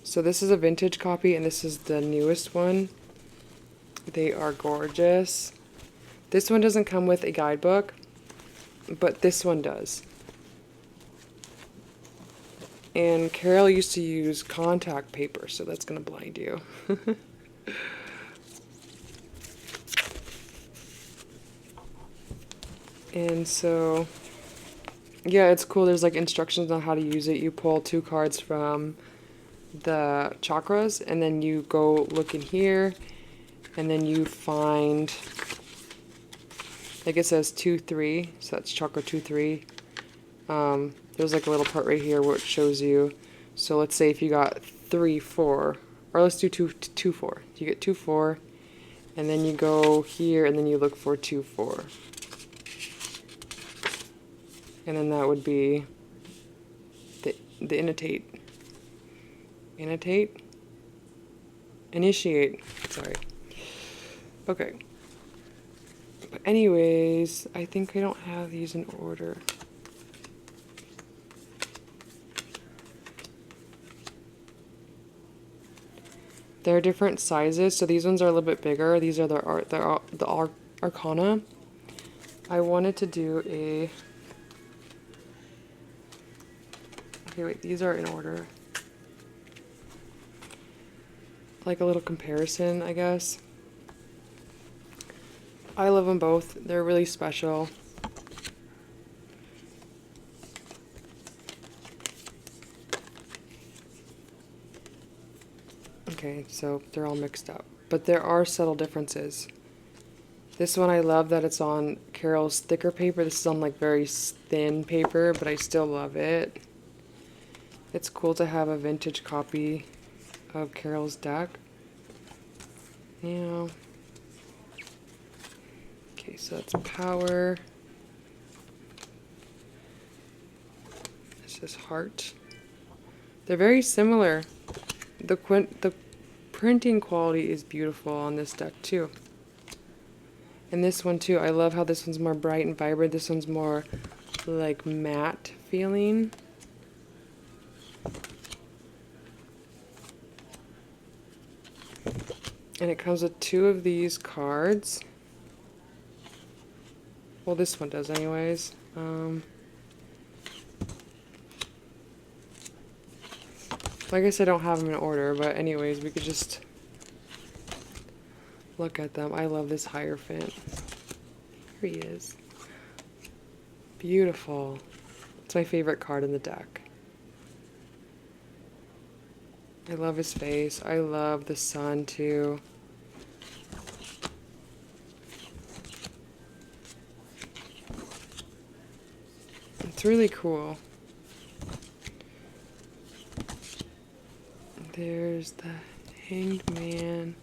So this is a vintage copy, and this is the newest one. They are gorgeous. This one doesn't come with a guidebook, but this one does. And Carol used to use contact paper, so that's going to blind you. And so, yeah, it's cool. There's like instructions on how to use it. You pull 2 cards from the chakras, and then you go look in here, and then you find, like it says 2, 3, so that's chakra 2, 3. There's like a little part right here where it shows you. So let's say if you got 3, 4, or let's do 2, 4. You get 2, 4, and then you go here, and then you look for 2, 4. And then that would be the initiate, sorry. Okay. But anyways, I think I don't have these in order. They're different sizes, so these ones are a little bit bigger. These are the Arcana. I wanted to do a... Okay, wait, these are in order. Like a little comparison, I guess. I love them both. They're really special. Okay, so they're all mixed up. But there are subtle differences. This one I love that it's on Carol's thicker paper. This is on like very thin paper, but I still love it. It's cool to have a vintage copy of Carol's deck. Yeah. Okay, so that's power. This is heart. They're very similar. The printing quality is beautiful on this deck too. And this one too. I love how this one's more bright and vibrant. This one's more like matte feeling. And it comes with 2 of these cards. Well, this one does anyways. Like I said, I don't have them in order, but anyways, we could just look at them. I love this Hierophant. Here he is. Beautiful. It's my favorite card in the deck. I love his face. I love the sun too. It's really cool. There's the Hanged Man.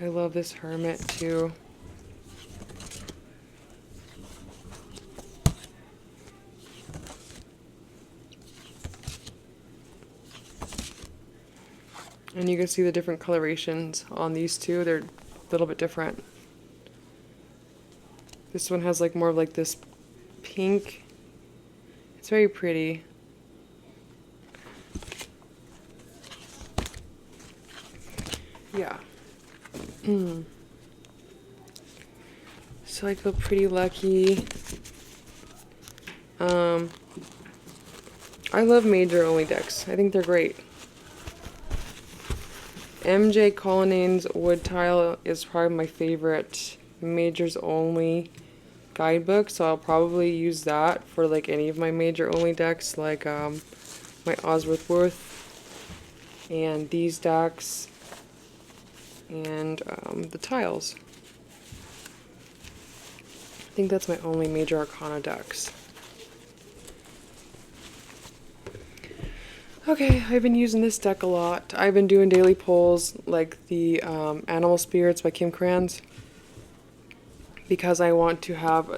I love this Hermit too. And you can see the different colorations on these two. They're a little bit different. This one has like more of like this pink. It's very pretty. Yeah. So I feel pretty lucky. I love major only decks. I think they're great. MJ Collinane's Wood Tile is probably my favorite majors only guidebook, so I'll probably use that for like any of my major only decks, like my Osworth and these decks and the tiles. I think that's my only major arcana decks. Okay, I've been using this deck a lot. I've been doing daily pulls like the Animal Spirits by Kim Kranz because I want to have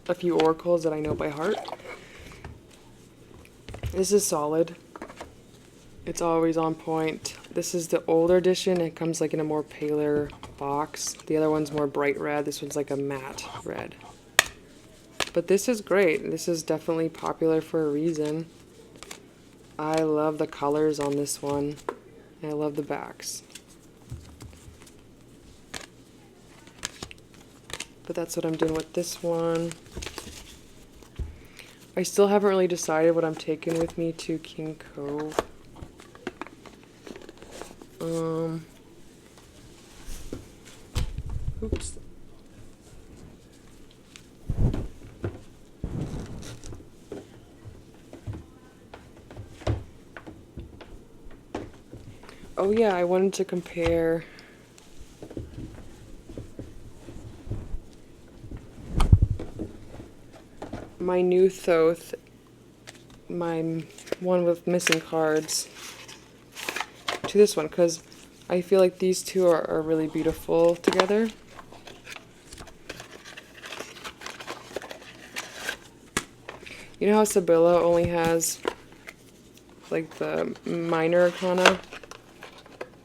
a few oracles that I know by heart. This is solid. It's always on point. This is the older edition. It comes like in a more paler box. The other one's more bright red. This one's like a matte red. But this is great. This is definitely popular for a reason. I love the colors on this one. I love the backs. But that's what I'm doing with this one. I still haven't really decided what I'm taking with me to King Cove. Oops. Oh yeah, I wanted to compare my new Thoth, my one with missing cards, to this one, because I feel like these two are really beautiful together. You know how Sibylla only has like the minor arcana?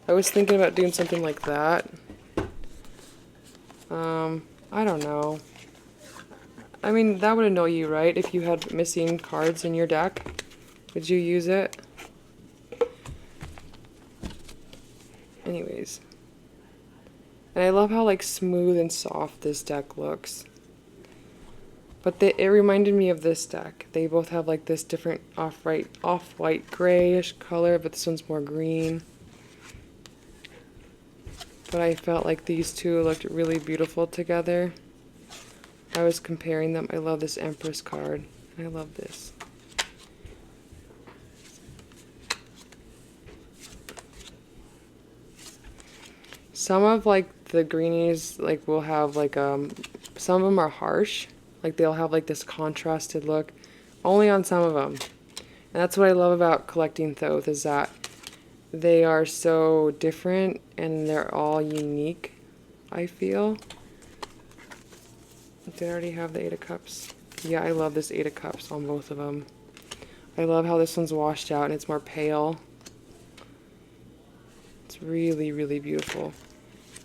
I was thinking about doing something like that. I don't know. I mean, that would annoy you, right? If you had missing cards in your deck, would you use it? Anyways. And I love how like smooth and soft this deck looks. But it reminded me of this deck. They both have like this different off-white grayish color, but this one's more green. But I felt like these two looked really beautiful together. I was comparing them. I love this Empress card. I love this. Some of like the greenies like will have like some of them are harsh. Like they'll have like this contrasted look only on some of them. And that's what I love about collecting Thoth, is that they are so different and they're all unique, I feel. Did I already have the Eight of Cups? Yeah, I love this Eight of Cups on both of them. I love how this one's washed out and it's more pale. It's really, really beautiful.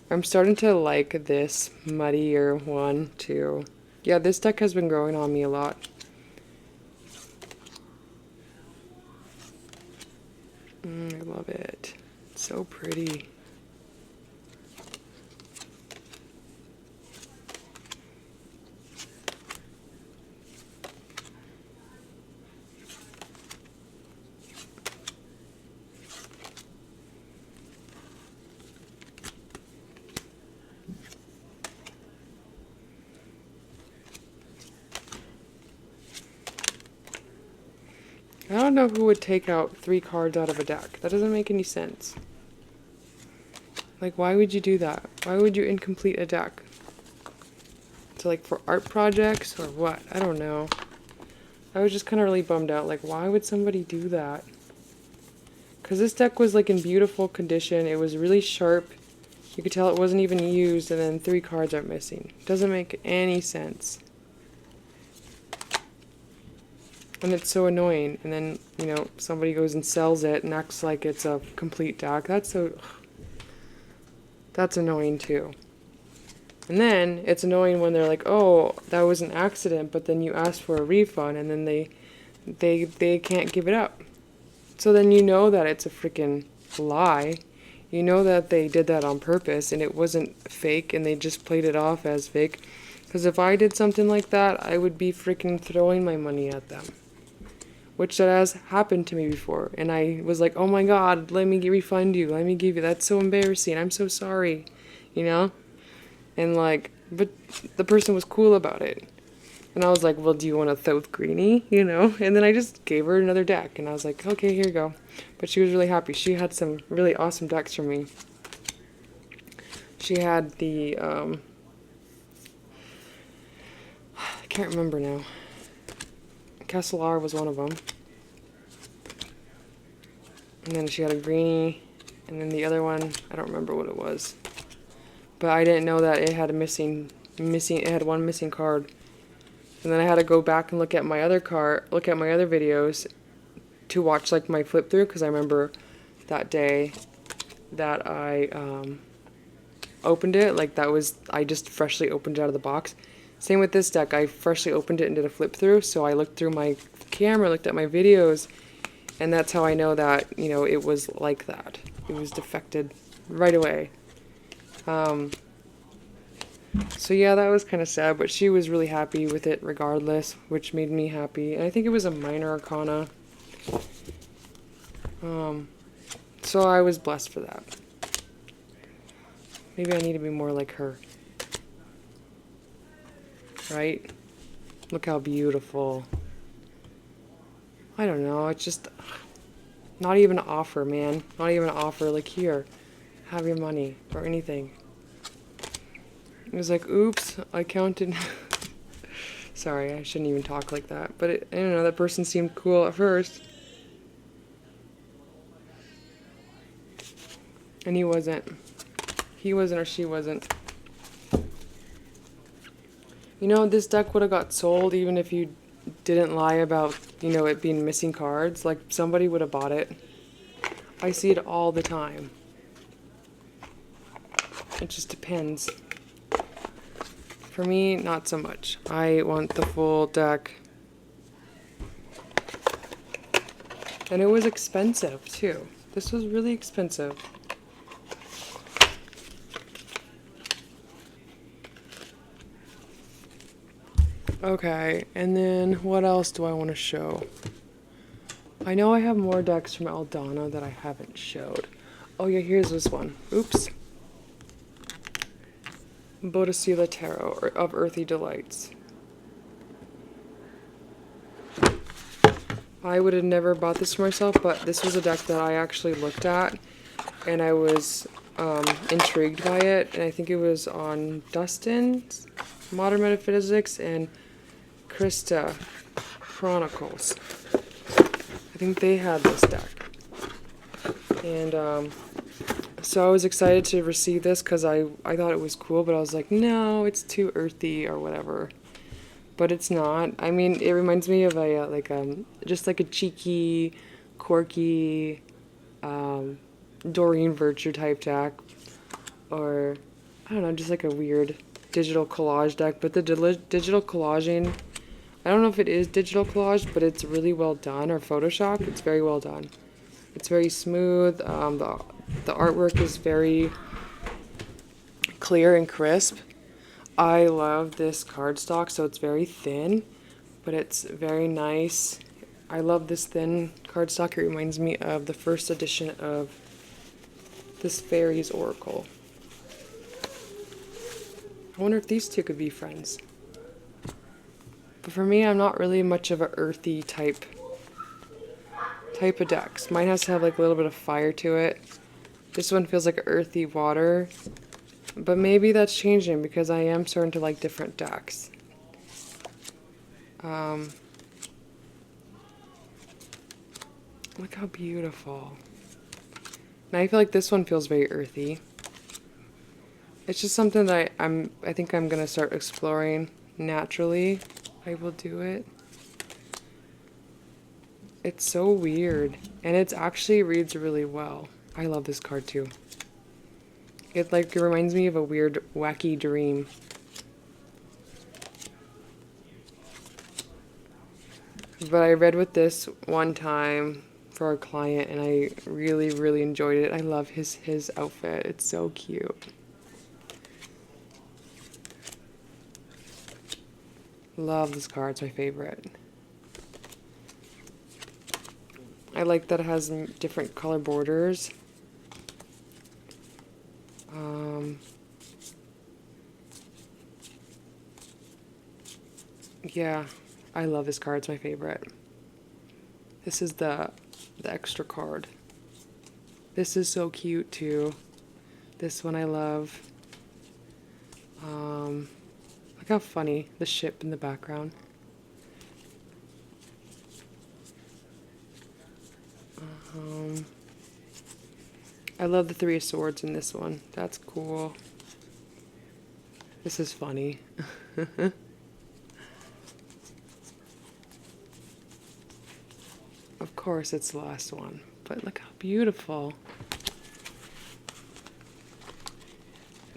I'm starting to like this muddier one too. Yeah, this deck has been growing on me a lot. I love it. It's so pretty. I don't know who would take out 3 cards out of a deck. That doesn't make any sense. Like, why would you do that? Why would you incomplete a deck? So, like, for art projects or what? I don't know. I was just kind of really bummed out. Like, why would somebody do that? Because this deck was, like, in beautiful condition. It was really sharp. You could tell it wasn't even used, and then 3 cards are missing. Doesn't make any sense. And it's so annoying. And then, you know, somebody goes and sells it and acts like it's a complete deck. That's annoying too. And then it's annoying when they're like, oh, that was an accident, but then you ask for a refund and then they can't give it up. So then you know that it's a freaking lie. You know that they did that on purpose and it wasn't fake and they just played it off as fake. Because if I did something like that, I would be freaking throwing my money at them. Which that has happened to me before. And I was like, oh my god, let me refund you. Let me give you. That's so embarrassing. I'm so sorry. You know? And like, but the person was cool about it. And I was like, well, do you want a Thoth Greenie? You know? And then I just gave her another deck. And I was like, okay, here you go. But she was really happy. She had some really awesome decks for me. She had the, I can't remember now. Castellar was one of them. And then she had a greenie. And then the other one, I don't remember what it was. But I didn't know that it had it had one missing card. And then I had to go back and look at my other videos to watch like my flip through, because I remember that day that I opened it. Like that was, I just freshly opened it out of the box. Same with this deck. I freshly opened it and did a flip through. So I looked through my camera, looked at my videos, and that's how I know that, you know, it was like that. It was defected right away. So yeah, that was kind of sad, but she was really happy with it regardless, which made me happy. And I think it was a minor arcana. So I was blessed for that. Maybe I need to be more like her. Right? Look how beautiful. I don't know, it's just not even an offer, man. Not even an offer, like, here, have your money or anything. It was like, oops, I counted. Sorry, I shouldn't even talk like that. But I don't know, that person seemed cool at first. And he wasn't. He wasn't or she wasn't. You know, this deck would have got sold even if you didn't lie about, you know, it being missing cards. Like, somebody would have bought it. I see it all the time. It just depends. For me, not so much. I want the full deck. And it was expensive, too. This was really expensive. Okay, and then what else do I want to show? I know I have more decks from Aldana that I haven't showed. Oh yeah, here's this one. Oops. Bodhisattva Tarot of Earthy Delights. I would have never bought this for myself, but this was a deck that I actually looked at, and I was intrigued by it, and I think it was on Dustin's Modern Metaphysics and Krista Chronicles. I think they had this deck. And so I was excited to receive this because I thought it was cool, but I was like, no, it's too earthy or whatever. But it's not. I mean, it reminds me of a just like a cheeky, quirky Doreen Virtue type deck, or I don't know, just like a weird digital collage deck. But the digital collaging, I don't know if it is digital collage, but it's really well done, or Photoshop. It's very well done. It's very smooth. The artwork is very clear and crisp. I love this cardstock, so it's very thin, but it's very nice. I love this thin cardstock. It reminds me of the first edition of this Fairies Oracle. I wonder if these two could be friends. But for me, I'm not really much of a earthy type of decks. Mine has to have like a little bit of fire to it. This one feels like earthy water. But maybe that's changing because I am starting to like different decks. Look how beautiful. Now I feel like this one feels very earthy. It's just something that I think I'm gonna start exploring naturally. I will do it. It's so weird, and it actually reads really well. I love this card too. It reminds me of a weird, wacky dream. But I read with this one time for a client, and I really, really enjoyed it. I love his outfit. It's so cute. Love this card. It's my favorite. I like that it has different color borders. Yeah, I love this card. It's my favorite. This is the extra card. This is so cute too. This one I love. Look how funny, the ship in the background. I love the Three of Swords in this one. That's cool. This is funny. Of course it's the last one, but look how beautiful.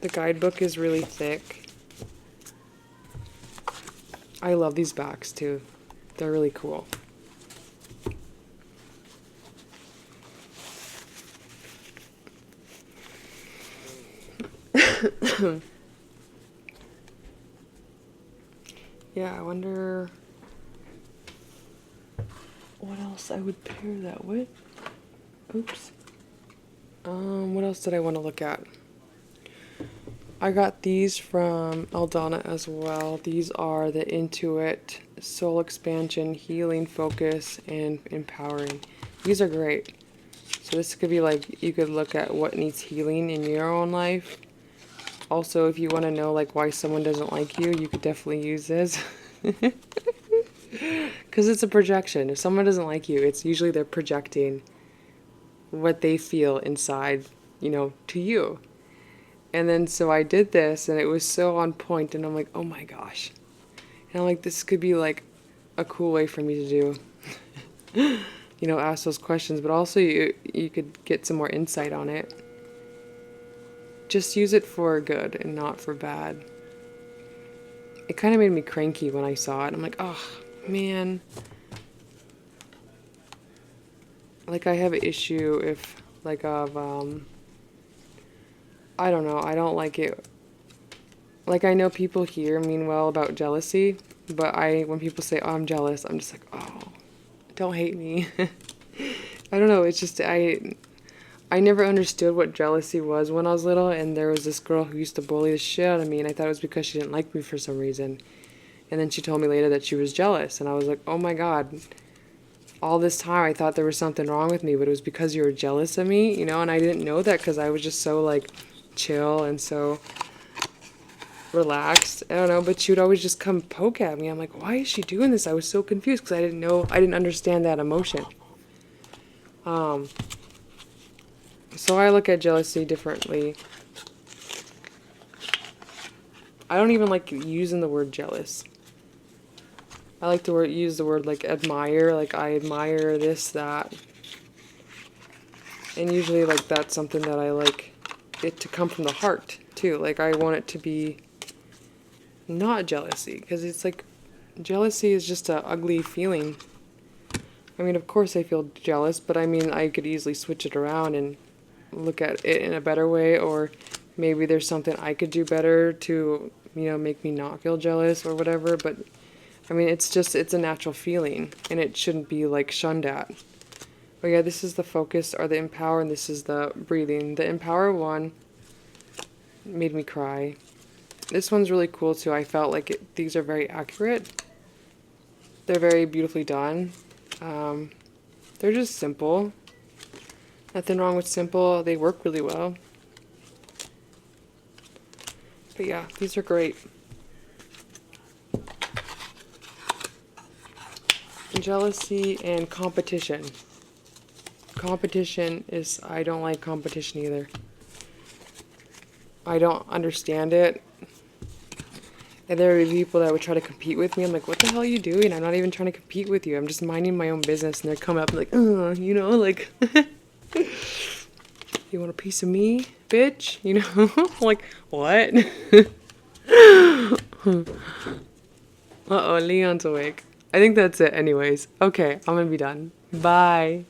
The guidebook is really thick. I love these backs too. They're really cool. Yeah, I wonder what else I would pair that with. Oops. What else did I want to look at? I got these from Aldana as well. These are the Intuit, Soul Expansion, Healing Focus, and Empowering. These are great. So this could be like, you could look at what needs healing in your own life. Also, if you want to know like why someone doesn't like you, you could definitely use this. Because it's a projection. If someone doesn't like you, it's usually they're projecting what they feel inside, to you. And then so I did this and it was so on point, and I'm like, oh my gosh. And I'm like, this could be like a cool way for me to do, ask those questions, but also you could get some more insight on it. Just use it for good and not for bad. It kind of made me cranky when I saw it. I'm like, oh man. Like I have an issue if like of I don't know, I don't like it. Like I know people here mean well about jealousy, but when people say, oh, I'm jealous, I'm just like, oh, don't hate me. I don't know, it's just I never understood what jealousy was when I was little, and there was this girl who used to bully the shit out of me, and I thought it was because she didn't like me for some reason. And then she told me later that she was jealous, and I was like, oh my god. All this time I thought there was something wrong with me, but it was because you were jealous of me, and I didn't know that because I was just so like chill and so relaxed. I don't know, but she would always just come poke at me. I'm like, why is she doing this? I was so confused because I didn't understand that emotion. So I look at jealousy differently. I don't even like using the word jealous. I like to use the word like admire, like I admire this, that. And usually like that's something that I like it to come from the heart too. Like I want it to be not jealousy, because it's like jealousy is just a ugly feeling. I mean, of course I feel jealous, but I mean I could easily switch it around and look at it in a better way, or maybe there's something I could do better to, make me not feel jealous or whatever. But I mean, it's a natural feeling, and it shouldn't be like shunned at. But yeah, this is the focus or the empower, and this is the breathing. The empower one made me cry. This one's really cool too. I felt like these are very accurate. They're very beautifully done. They're just simple. Nothing wrong with simple. They work really well. But yeah, these are great. Jealousy and competition. Competition is, I don't like competition either. I don't understand it. And there are people that would try to compete with me. I'm like, what the hell are you doing? I'm not even trying to compete with you. I'm just minding my own business. And they're coming up like, like, you want a piece of me, bitch? Like, what? Uh-oh, Leon's awake. I think that's it anyways. Okay, I'm gonna be done. Bye.